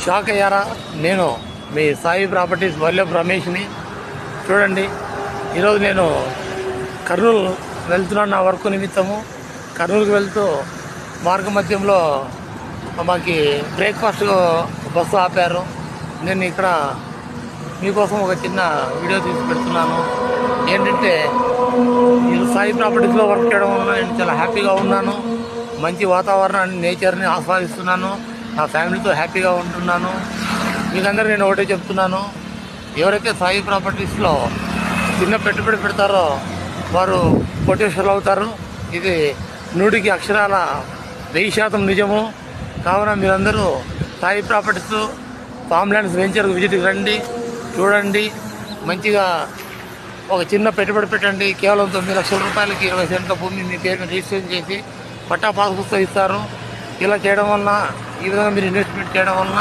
Shock అయ్యారా? నేను మీ Sai properties Vallabh రమేష్ని. చూడండి, ఈరోజు నేను కర్నూలు వెళ్తున్నాను నా వర్క్ నిమిత్తము. కర్నూలుకి వెళ్తూ మార్గ మధ్యంలో మాకు బ్రేక్ఫాస్ట్ బస్సు ఆపారు. నేను ఇక్కడ మీకోసం ఒక చిన్న వీడియో తీసి పెడుతున్నాను. ఏంటంటే నేను సాయి ప్రాపర్టీస్లో వర్క్ చేయడం వల్ల నేను చాలా హ్యాపీగా ఉన్నాను. మంచి వాతావరణాన్ని, నేచర్ని ఆస్వాదిస్తున్నాను. నా ఫ్యామిలీతో హ్యాపీగా ఉంటున్నాను. మీకందరూ నేను ఒకటే చెప్తున్నాను, ఎవరైతే సాయి ప్రాపర్టీస్లో చిన్న పెట్టుబడి పెడతారో వారు కోటేశ్వరులు అవుతారు. ఇది 100కి అక్షరాల 1000% నిజము. కావున మీరందరూ సాయి ప్రాపర్టీస్ ఫామ్ ల్యాండ్స్ వెంచర్కి విజిట్కి రండి, చూడండి. మంచిగా ఒక చిన్న పెట్టుబడి పెట్టండి. కేవలం 9 లక్షల రూపాయలకి 20 సెంట్ల భూమి మీ పేరుని రిజిస్ట్రేషన్ చేసి పట్టా పాస్ పుస్తకం ఇస్తారు. ఇలా చేయడం వలన, ఈ విధంగా మీరు ఇన్వెస్ట్మెంట్ చేయడం వలన